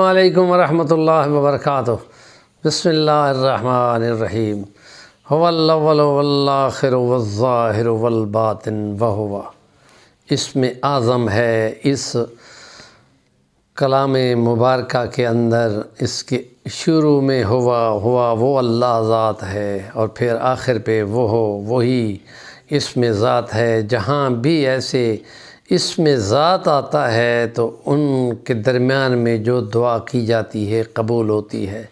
علیکم ورحمۃ اللہ وبرکاتہ۔ بسم اللہ الرحمن الرحیم۔ هو الاول والآخر والظاہر والباطن وہو۔ اسم اعظم ہے اس کلام مبارکہ کے اندر، اس کے شروع میں ہوا وہ اللہ ذات ہے، اور پھر آخر پہ وہی اسم ذات ہے۔ جہاں بھی ایسے اسم ذات آتا ہے تو ان کے درمیان میں جو دعا کی جاتی ہے قبول ہوتی ہے۔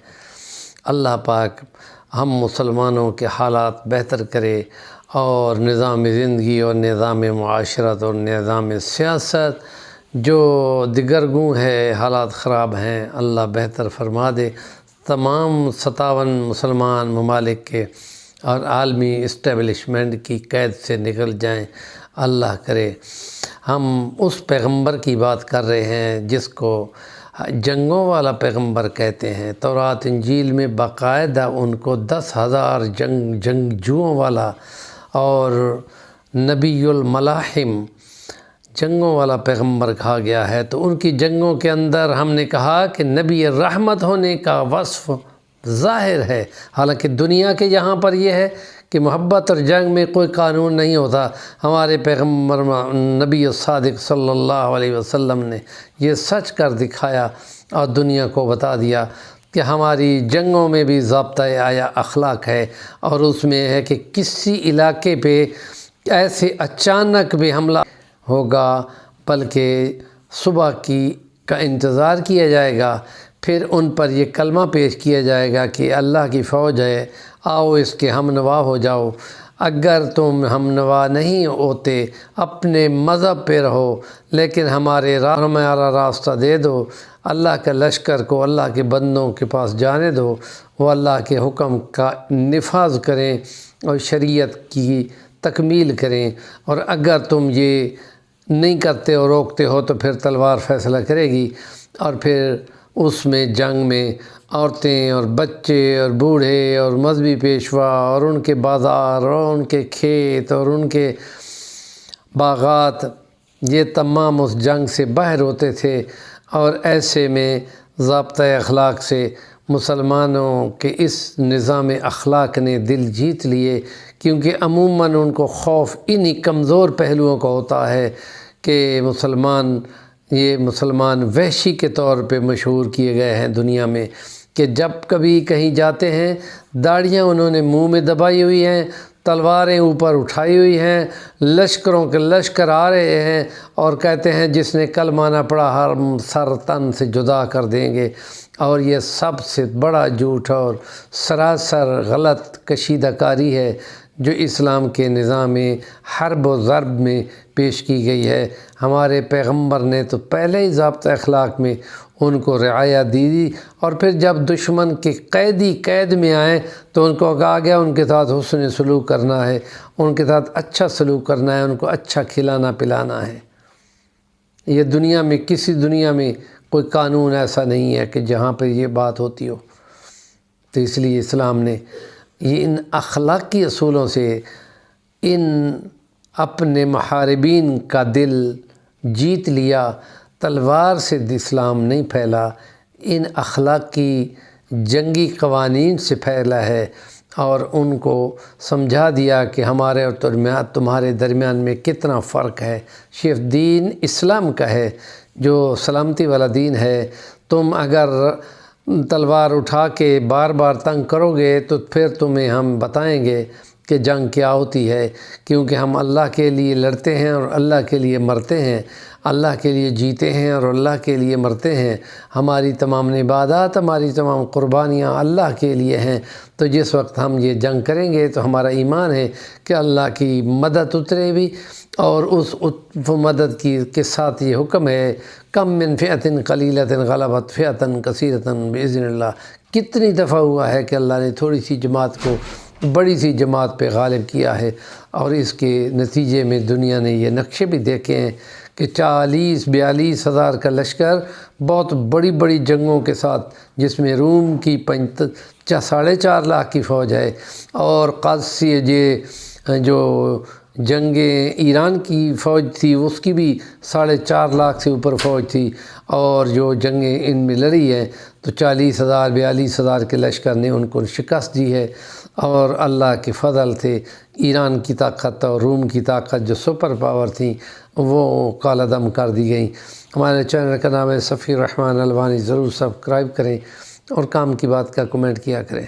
اللہ پاک ہم مسلمانوں کے حالات بہتر کرے، اور نظام زندگی اور نظام معاشرت اور نظام سیاست جو دگرگوں ہے، حالات خراب ہیں، اللہ بہتر فرما دے، تمام 57 مسلمان ممالک کے اور عالمی اسٹیبلشمنٹ کی قید سے نکل جائیں، اللہ کرے۔ ہم اس پیغمبر کی بات کر رہے ہیں جس کو جنگوں والا پیغمبر کہتے ہیں۔ تورات انجیل میں باقاعدہ ان کو 10,000 جنگجوؤں والا اور نبی الملاحم جنگوں والا پیغمبر کہا گیا ہے۔ تو ان کی جنگوں کے اندر ہم نے کہا کہ نبی رحمت ہونے کا وصف ظاہر ہے، حالانکہ دنیا کے یہاں پر یہ ہے کہ محبت اور جنگ میں کوئی قانون نہیں ہوتا۔ ہمارے پیغمبر نبی صادق صلی اللہ علیہ وسلم نے یہ سچ کر دکھایا اور دنیا کو بتا دیا کہ ہماری جنگوں میں بھی ضابطۂ اخلاق ہے، اور اس میں ہے کہ کسی علاقے پہ ایسے اچانک بھی حملہ ہوگا، بلکہ صبح کا انتظار کیا جائے گا، پھر ان پر یہ کلمہ پیش کیا جائے گا کہ اللہ کی فوج ہے، آؤ اس کے ہم نوا ہو جاؤ۔ اگر تم ہم نوا نہیں ہوتے، اپنے مذہب پہ رہو، لیکن ہمارا راستہ دے دو، اللہ کے لشکر کو اللہ کے بندوں کے پاس جانے دو، وہ اللہ کے حکم کا نفاذ کریں اور شریعت کی تکمیل کریں، اور اگر تم یہ نہیں کرتے اور روکتے ہو تو پھر تلوار فیصلہ کرے گی، اور پھر اس میں جنگ میں عورتیں اور بچے اور بوڑھے اور مذہبی پیشوا اور ان کے بازار اور ان کے کھیت اور ان کے باغات، یہ تمام اس جنگ سے باہر ہوتے تھے۔ اور ایسے میں ضابطۂ اخلاق سے مسلمانوں کے اس نظام اخلاق نے دل جیت لیے، کیونکہ عموماً ان کو خوف انہی کمزور پہلوؤں کا ہوتا ہے کہ مسلمان وحشی کے طور پہ مشہور کیے گئے ہیں دنیا میں، کہ جب کبھی کہیں جاتے ہیں داڑھیاں انہوں نے منہ میں دبائی ہوئی ہیں، تلواریں اوپر اٹھائی ہوئی ہیں، لشکروں کے لشکر آ رہے ہیں، اور کہتے ہیں جس نے کلمہ نہ پڑھا ہر سر تن سے جدا کر دیں گے۔ اور یہ سب سے بڑا جھوٹ اور سراسر غلط کشیدہ کاری ہے جو اسلام کے نظام حرب و ضرب میں پیش کی گئی ہے۔ ہمارے پیغمبر نے تو پہلے ہی ضابطۂ اخلاق میں ان کو رعایت دی، اور پھر جب دشمن کے قید میں آئیں تو ان کو کہا گیا ان کے ساتھ حسن سلوک کرنا ہے، ان کے ساتھ اچھا سلوک کرنا ہے، ان کو اچھا کھلانا پلانا ہے۔ یہ دنیا میں کسی دنیا میں کوئی قانون ایسا نہیں ہے کہ جہاں پہ یہ بات ہوتی ہو۔ تو اس لیے اسلام نے ان اخلاقی اصولوں سے ان اپنے محاربین کا دل جیت لیا۔ تلوار سے اسلام نہیں پھیلا، ان اخلاقی جنگی قوانین سے پھیلا ہے، اور ان کو سمجھا دیا کہ ہمارے اور تمہارے درمیان میں کتنا فرق ہے۔ صرف دین اسلام کا ہے جو سلامتی والا دین ہے۔ تم اگر تلوار اٹھا کے بار بار تنگ کرو گے تو پھر تمہیں ہم بتائیں گے کہ جنگ کیا ہوتی ہے، کیونکہ ہم اللہ کے لیے لڑتے ہیں اور اللہ کے لیے مرتے ہیں، اللہ کے لیے جیتے ہیں اور اللہ کے لیے مرتے ہیں۔ ہماری تمام عبادات، ہماری تمام قربانیاں اللہ کے لیے ہیں۔ تو جس وقت ہم یہ جنگ کریں گے تو ہمارا ایمان ہے کہ اللہ کی مدد اترے بھی، اور اس مدد کے ساتھ یہ حکم ہے کم من فئۃ قلیلۃ غلبت فئۃ کثیرۃ باذن اللہ۔ کتنی دفعہ ہوا ہے کہ اللہ نے تھوڑی سی جماعت کو بڑی سی جماعت پہ غالب کیا ہے، اور اس کے نتیجے میں دنیا نے یہ نقشے بھی دیکھے ہیں کہ 40-42 ہزار کا لشکر بہت بڑی بڑی جنگوں کے ساتھ، جس میں روم کی 4.5 لاکھ کی فوج ہے، اور قادسیہ جو جنگیں ایران کی فوج تھی اس کی بھی 4.5 لاکھ سے اوپر فوج تھی، اور جو جنگیں ان میں لڑی ہیں تو 40,000 42,000 کے لشکر نے ان کو شکست دی ہے، اور اللہ کے فضل سے ایران کی طاقت اور روم کی طاقت جو سپر پاور تھیں وہ کالہ دم کر دی گئیں۔ ہمارے چینل کا نام ہے صفی الرحمن الوانی، ضرور سبسکرائب کریں اور کام کی بات کا کمنٹ کیا کریں۔